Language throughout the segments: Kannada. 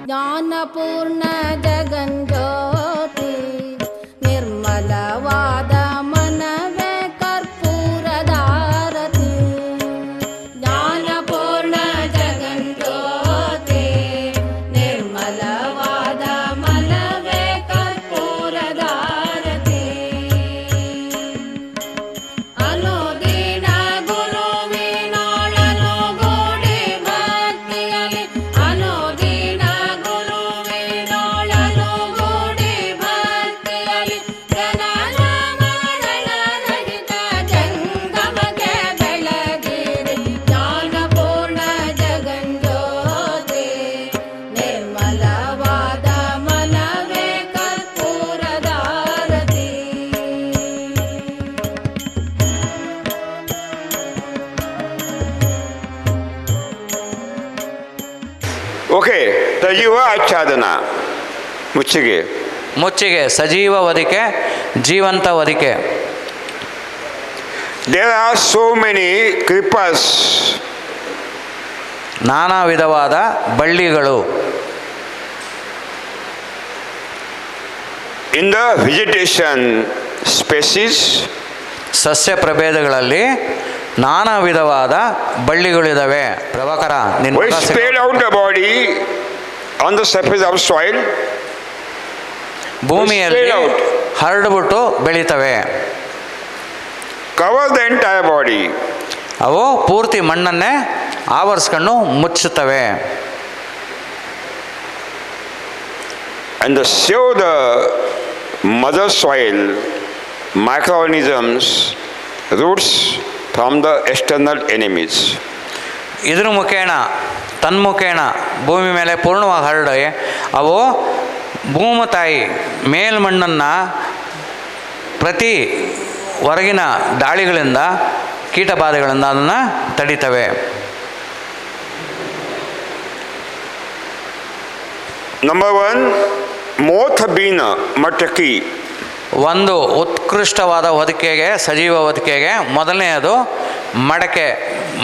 ಜ್ಞಾನಪೂರ್ಣ ಜಗಂಜ್ಯೋತಿ ನಿರ್ಮಲವಾದ ಮನವೇ ಕರ್ಪೂರದಾರತಿ. ಜ್ಞಾನಪೂರ್ಣ ಜಗಂಜ್ಯೋತಿ ನಿರ್ಮಲವಾದ ಮನವೇ ಕರ್ಪೂರದಾರತಿ. ಅನುದಿನ ಗುರುವಿನೊಳನು ಗೂಡಿ ಭಕ್ತಿಯಲಿ, ಅನುದಿನ ಗುರುವಿನೊಳನು ಗೂಡಿ ಭಕ್ತಿಯಲಿ, ಜನನ ಮರಣ ರಹಿತ ಜಂಗಮಕ್ಕೆ ಬೆಳಗಿರಿ. ಜ್ಞಾನಪೂರ್ಣ ಜಗಂಜ್ಯೋತಿ ನಿರ್ಮಲವಾದ ಮನವೇ ಕರ್ಪೂರದಾರತಿ. ಓಕೆ, ಸಜೀವ ಆಚ್ಛಾದನ ಮುಚ್ಚಿಗೆ. ಮುಚ್ಚಿಗೆ ಸಜೀವ ವಧಿಕೆ, ಜೀವಂತ ವಧಿಕೆ. ದೇರ್ ಆರ್ ಸೋ ಮೆನಿ ಕ್ರಿಪರ್ಸ್ ನಾನಾ ವಿಧವಾದ ಬಳ್ಳಿಗಳು ಇನ್ ದ ವೆಜಿಟೇಷನ್ ಸ್ಪೆಸಿಸ್. ಸಸ್ಯ ಪ್ರಭೇದಗಳಲ್ಲಿ ನಾನಾ ವಿಧವಾದ ಬಳ್ಳಿಗಳಿದ್ದಾವೆ. Prabhakar which spread out the body on the surface of soil. ಭೂಮಿಯಲ್ಲಿ spread out. ಹರಡ್ಬಿಟ್ಟು ಬೆಳೀತವೆ. Cover the entire body. ಅವು ಪೂರ್ತಿ ಮಣ್ಣನ್ನೇ ಆವರಿಸ್ಕೊಂಡು ಮುಚ್ಚುತ್ತವೆ. And they show the mother soil microorganisms, roots from the external enemies. ಇದ್ರ ಮುಖೇಣ ತನ್ಮುಖೇಣ ಭೂಮಿ ಮೇಲೆ ಪೂರ್ಣವಾಗಿ ಹರಡಿ ಅವು ಭೂಮತಾಯಿ ಮೇಲ್ಮಣ್ಣನ್ನು ಪ್ರತಿ ಹೊರಗಿನ ದಾಳಿಗಳಿಂದ ಕೀಟಬಾಧೆಗಳಿಂದ ಅದನ್ನು ತಡೀತವೆ. Number 1, moth bean mataki. ಒಂದು ಉತ್ಕೃಷ್ಟವಾದ ಹೊದಿಕೆಗೆ, ಸಜೀವ ಹೊದಿಕೆಗೆ ಮೊದಲನೆಯದು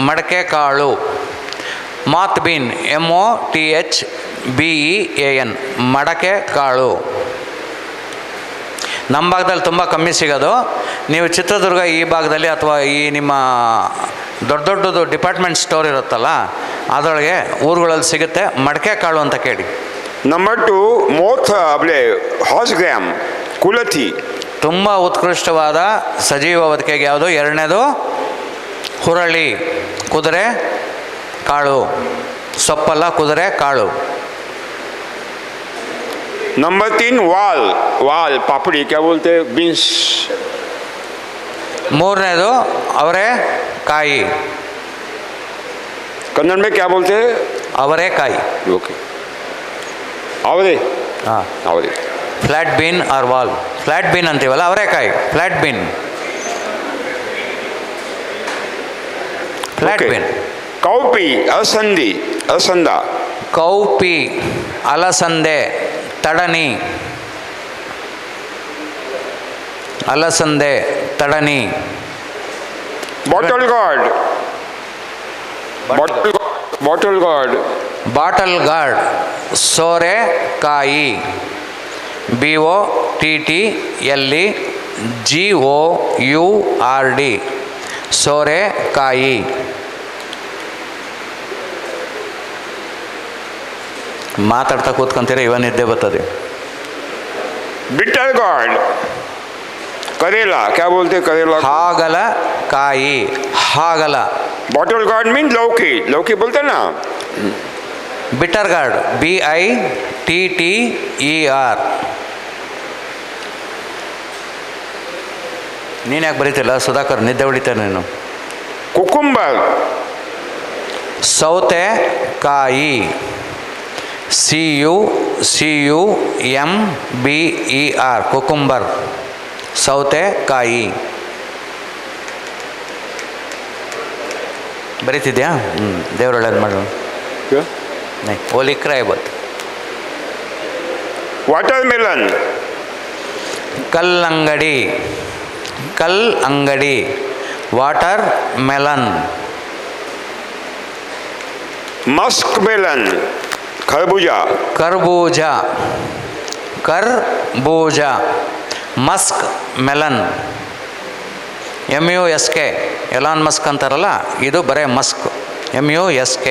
ಮಡಕೆ ಕಾಳು. ಮಾತ್ ಬೀನ್, MOTHBEAN, ಮಡಕೆ ಕಾಳು. ನಮ್ಮ ಭಾಗದಲ್ಲಿ ತುಂಬ ಕಮ್ಮಿ ಸಿಗೋದು. ನೀವು ಚಿತ್ರದುರ್ಗ ಈ ಭಾಗದಲ್ಲಿ ಅಥವಾ ಈ ನಿಮ್ಮ ದೊಡ್ಡ ದೊಡ್ಡದು ಡಿಪಾರ್ಟ್ಮೆಂಟ್ ಸ್ಟೋರ್ ಇರುತ್ತಲ್ಲ ಅದರೊಳಗೆ ಊರುಗಳಲ್ಲಿ ಸಿಗುತ್ತೆ. ಮಡಕೆ ಕಾಳು ಅಂತ ಕೇಳಿ. Number 2, moth horse gram, kulati. ತುಂಬ ಉತ್ಕೃಷ್ಟವಾದ ಸಜೀವ ಹೊದಿಕೆಗೆ ಯಾವುದು? ಎರಡನೇದು ಹುರಳಿ, ಕುದುರೆ ಕಾಳು. ಸೊಪ್ಪಲ್ಲ, ಕುದುರೆ ಕಾಳು. Number 3, वाल पापड़ी, क्या बोलते हैं, बीन्स. ಮೂರನೇದು ಅವರೆಕಾಯಿ. कन्नड़ में क्या बोलते हैं? ಅವರೆಕಾಯಿ. ओके, आवरे. ಹಾಂ, आवरे. ಫ್ಲ್ಯಾಟ್ ಬೀನ್ ಆರ್ ವಾಲ್. ಫ್ಲ್ಯಾಟ್ ಬೀನ್ ಅಂತೀವಲ್ಲ, ಅವರೆಕಾಯಿ. Flat bean, flat bean. Cowpea, अलसंदा. ಕೌಪಿ, ಅಲಸಂದೆ, ತಡನಿ. ಅಲಸಂದೆ, ತಡನಿ. Bottle gourd. ಬಾಟಲ್ ಗಾರ್ಡ್, ಸೋರೆಕಾಯಿ. BOTTLEGOURD, ಸೋರೆಕಾಯಿ. ಮಾತಾಡ್ತಾ ಕೂತ್ಕೊಂತೀರ, ಇವನ್ ನಿದ್ದೆ ಬರ್ತದೆ. बिटर गार्ड, करेला, क्या बोलते हैं, करेला. ಹಾಗಲಕಾಯಿ, ಹಾಗಲ. बॉटल गार्ड मीन लौकी बोलते हैं ना. Bitter gourd, BITTER. ನೀನು ಯಾಕೆ ಬರೀತಿಲ್ಲ ಸುಧಾಕರ್? ನಿದ್ದೆ ಹೊಡಿತಾನೆ ನೀನು. कुकुम्बर, ಸೌತೆಕಾಯಿ. CUCUMBER, ಕುಕುಂಬರ್, ಸೌತೆಕಾಯಿ. ಬರೀತಿದ್ಯಾ? ದೇವರೊಳ್ಳೇದು ಮಾಡು. वो लिख रहा है बहुत. वाटरमेलन, ಕಲ್ಲಂಗಡಿ, ವಾಟರ್ ಮೆಲನ್. musk melon, खरबूजा. ಕರ್ಬೂಜ. ಕರ್ಬೂಜ. Musk melon. MUSK. Elon Musk ಅಂತಾರಲ್ಲ, ಇದು ಬರೇ Musk. MUSK.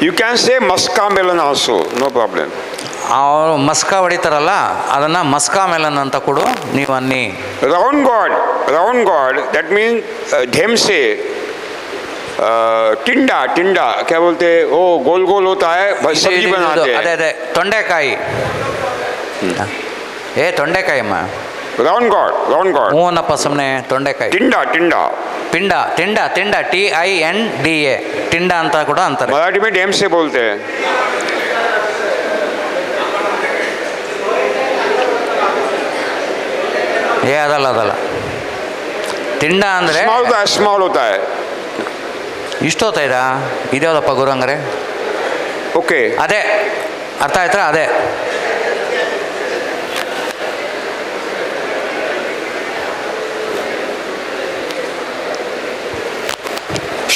You can say muska melon also, no problem. ಅವರು ಮಸ್ಕ ಹೊಡಿತಾರಲ್ಲ, ಅದನ್ನು ಮಸ್ಕಾ ಮೆಲನ್ ಅಂತ ಕೊಡು ನೀವು ಅನ್ನಿ. Round god, that means ढेमसे, टिंडा, क्या बोलते हैं, वो गोल गोल होता है, सब्जी बनाते हैं. ಅದೇ ತೊಂಡೆಕಾಯಿ. ತೊಂಡೆಕಾಯಿ ಅಮ್ಮ. Round god. ಹೂವನ್ನಪ್ಪ ಸುಮ್ಮನೆ ತೊಂಡೆಕಾಯಿ. टिंडा. ಪಿಂಡ. TINDA. ಟಿಂಡ ಅಂತ ಕೂಡ ಅಂತಾರೆ. मराठी में ढेमसे बोलते हैं. ಅದಲ್ಲ ತಿಂಡ ಅಂದರೆ ಸ್ಮಾಲ್ ಹೋತಾ है. ಇಷ್ಟು ಹೊತ್ತಾಯ್ತಾ? ಇದ್ಯಾವುದಪ್ಪ ಗುರು ಹಂಗಾರೆ? ಓಕೆ, ಅದೇ ಅರ್ಥ ಆಯ್ತಾ? ಅದೇ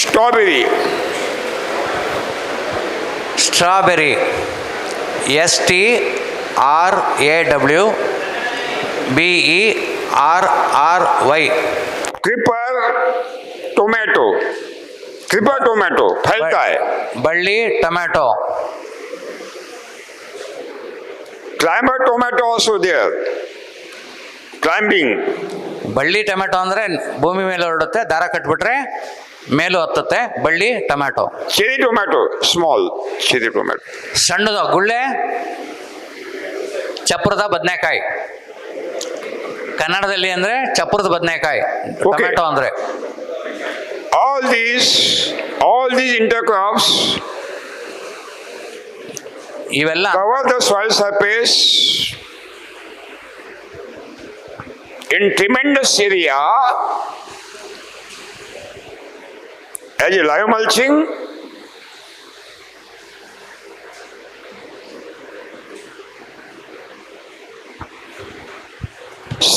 ಸ್ಟ್ರಾಬೆರಿ. STRAWBERRY. क्रीपर टोमेटो फैलता है. बಳ್ಳಿ tomato. Climber tomato also there. Climbing. ಬಳ್ಳಿ ಟೊಮ್ಯಾಟೊ ಅಂದರೆ ಭೂಮಿ ಮೇಲೆ ಹೊರಡುತ್ತೆ, ದಾರ ಕಟ್ಬಿಟ್ರೆ ಮೇಲೂ ಹತ್ತುತ್ತೆ. ಬಳ್ಳಿ tomato. Cherry tomato, small cherry tomato. ಸಣ್ಣದು ಗುಳ್ಳೆ ಚಪ್ರದ ಬದನೆಕಾಯಿ. ಕನ್ನಡದಲ್ಲಿ ಅಂದರೆ ಚಪ್ರದ ಬದನೆಕಾಯಿ, ಟೊಮ್ಯಾಟೊ ಅಂದರೆ. All these intercrops ಇವೆಲ್ಲ cover the soil surface in tremendous area as a live mulching,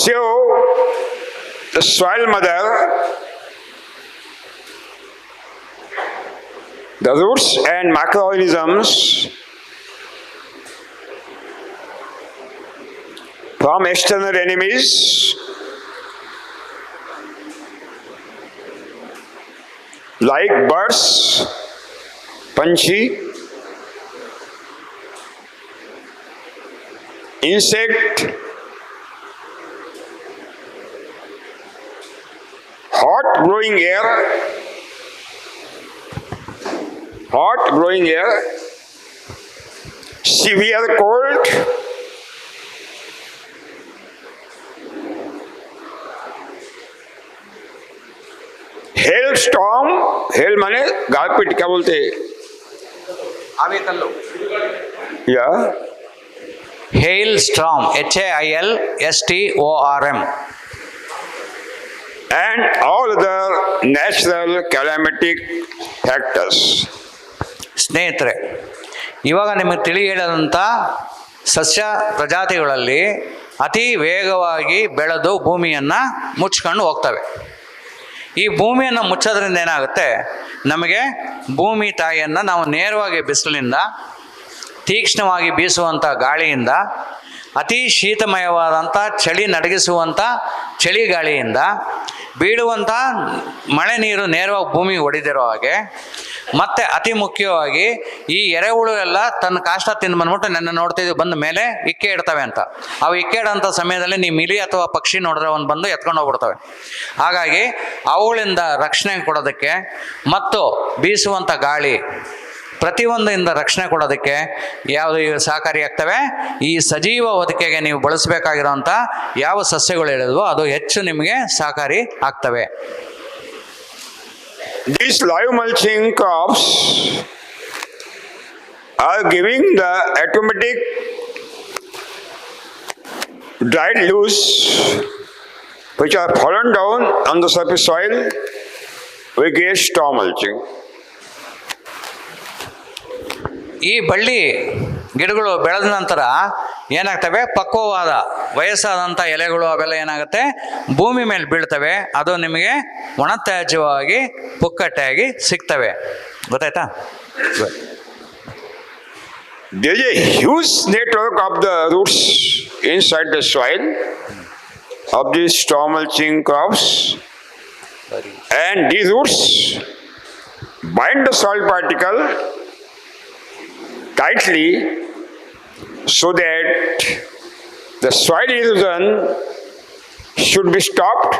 so the soil mother, the roots and microorganisms from external enemies like birds, panchi, insect, hot blowing air, severe cold, hello storm. Hello माने गालपीट, क्या बोलते हैं? आवी कल्लू. या hello storm, HAILSTORM. and all other natural climatic factors. ಸ್ನೇಹಿತರೆ, ಇವಾಗ ನಿಮಗೆ ತಿಳಿ ಹೇಳಿದಂಥ ಸಸ್ಯ ಪ್ರಜಾತಿಗಳಲ್ಲಿ ಅತಿ ವೇಗವಾಗಿ ಬೆಳೆದು ಭೂಮಿಯನ್ನು ಮುಚ್ಕೊಂಡು ಹೋಗ್ತವೆ. ಈ ಭೂಮಿಯನ್ನು ಮುಚ್ಚೋದ್ರಿಂದ ಏನಾಗುತ್ತೆ, ನಮಗೆ ಭೂಮಿ ತಾಯಿಯನ್ನು ನಾವು ನೇರವಾಗಿ ಬಿಸಿಲಿನಿಂದ, ತೀಕ್ಷ್ಣವಾಗಿ ಬೀಸುವಂಥ ಗಾಳಿಯಿಂದ, ಅತಿ ಶೀತಮಯವಾದಂಥ ಚಳಿ ನಡಗಿಸುವಂಥ ಚಳಿಗಾಳಿಯಿಂದ, ಬೀಳುವಂಥ ಮಳೆ ನೀರು ನೇರವಾಗಿ ಭೂಮಿಗೆ ಹೊಡೆದಿರೋ ಹಾಗೆ, ಮತ್ತು ಅತಿ ಮುಖ್ಯವಾಗಿ ಈ ಎರೆಹುಳು ಎಲ್ಲ ತನ್ನ ಕಾಷ್ಟ ತಿಂದು ಬಂದ್ಬಿಟ್ಟು ನನ್ನ ನೋಡ್ತಿದ್ದೀವಿ ಬಂದ ಮೇಲೆ ಇಕ್ಕೆ ಇಡ್ತವೆ ಅಂತ. ಅವು ಇಕ್ಕೆ ಇಡೋಂಥ ಸಮಯದಲ್ಲಿ ನೀವು ಇಲಿ ಅಥವಾ ಪಕ್ಷಿ ನೋಡಿದ್ರೆ ಒಂದು ಬಂದು ಎತ್ಕೊಂಡು ಹೋಗ್ಬಿಡ್ತವೆ. ಹಾಗಾಗಿ ಅವುಗಳಿಂದ ರಕ್ಷಣೆ ಕೊಡೋದಕ್ಕೆ ಮತ್ತು ಬೀಸುವಂಥ ಗಾಳಿ ಪ್ರತಿಯೊಂದರಿಂದ ರಕ್ಷಣೆ ಕೊಡೋದಕ್ಕೆ ಯಾವುದು ಸಹಕಾರಿಯಾಗ್ತವೆ, ಈ ಸಜೀವ ಹೊದಿಕೆಗೆ ನೀವು ಬಳಸಬೇಕಾಗಿರೋಂಥ ಯಾವ ಸಸ್ಯಗಳು ಹೇಳಿದ್ವೋ ಅದು ಹೆಚ್ಚು ನಿಮಗೆ ಸಹಕಾರಿ ಆಗ್ತವೆ. These live mulching crops are giving the automatic dried leaves which are fallen down on the surface soil. We get storm mulching. ಈ ಬಳ್ಳಿ ಗಿಡಗಳು ಬೆಳೆದ ನಂತರ ಏನಾಗ್ತವೆ, ಪಕ್ವವಾದ ವಯಸ್ಸಾದಂಥ ಎಲೆಗಳು ಅವೆಲ್ಲ ಏನಾಗುತ್ತೆ ಭೂಮಿ ಮೇಲೆ ಬೀಳ್ತವೆ. ಅದು ನಿಮಗೆ ಒಣತ್ಯಾಜ್ಯವಾಗಿ ಪುಕ್ಕಟ್ಟೆಯಾಗಿ ಸಿಗ್ತವೆ. ಗೊತ್ತಾಯ್ತಾ? There is a huge network of the roots inside the soil of these straw mulching crops, and these roots bind the soil particle tightly so that the soil erosion should be stopped,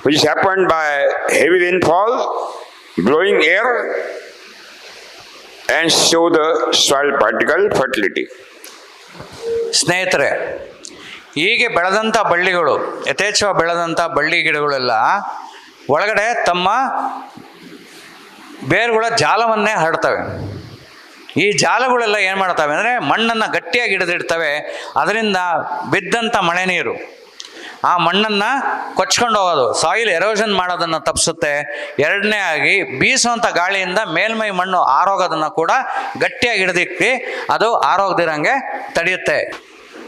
which is happened by heavy rainfall, blowing air, and show the soil particle fertility. ಸ್ನೇಹಿತರೆ, ಹೀಗೆ ಬೆಳೆದಂಥ ಬಳ್ಳಿಗಳು, ಯಥೇಚ್ಛವಾಗಿ ಬೆಳೆದಂಥ ಬಳ್ಳಿ ಗಿಡಗಳೆಲ್ಲ ಒಳಗಡೆ ತಮ್ಮ ಬೇರುಗಳ ಜಾಲವನ್ನೇ ಹರಡ್ತವೆ. ಈ ಜಾಲಗಳೆಲ್ಲ ಏನು ಮಾಡ್ತವೆ ಅಂದರೆ ಮಣ್ಣನ್ನು ಗಟ್ಟಿಯಾಗಿ ಹಿಡಿದಿಡ್ತವೆ. ಅದರಿಂದ ಬಿದ್ದಂಥ ಮಳೆ ನೀರು ಆ ಮಣ್ಣನ್ನು ಕೊಚ್ಕೊಂಡು ಹೋಗೋದು, ಸಾಯಿಲ್ ಎರೋಷನ್ ಮಾಡೋದನ್ನು ತಪ್ಪಿಸುತ್ತೆ. ಎರಡನೇ ಆಗಿ ಬೀಸುವಂಥ ಗಾಳಿಯಿಂದ ಮೇಲ್ಮೈ ಮಣ್ಣು ಆರೋಗೋದನ್ನು ಕೂಡ ಗಟ್ಟಿಯಾಗಿ ಹಿಡಿದಿಕ್ಕಿ ಅದು ಆರೋಗದಿರಂಗೆ ತಡೆಯುತ್ತೆ.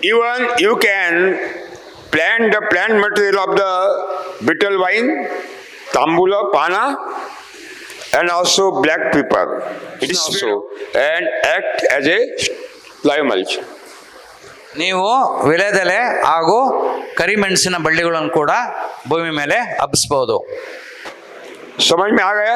Even you can plant the plant material of the betel vine, tambula, pana, and also black pepper. It is also and act as a live mulch. ನೀವು ವಿಳೆದೆಲೆ ಹಾಗೂ ಕರಿಮೆಣಸಿನ ಬಳ್ಳಿಗಳನ್ನು ಕೂಡ ಭೂಮಿ ಮೇಲೆ ಹಬ್ಬಿಸ್ಬೋದು. समझ में आ गया?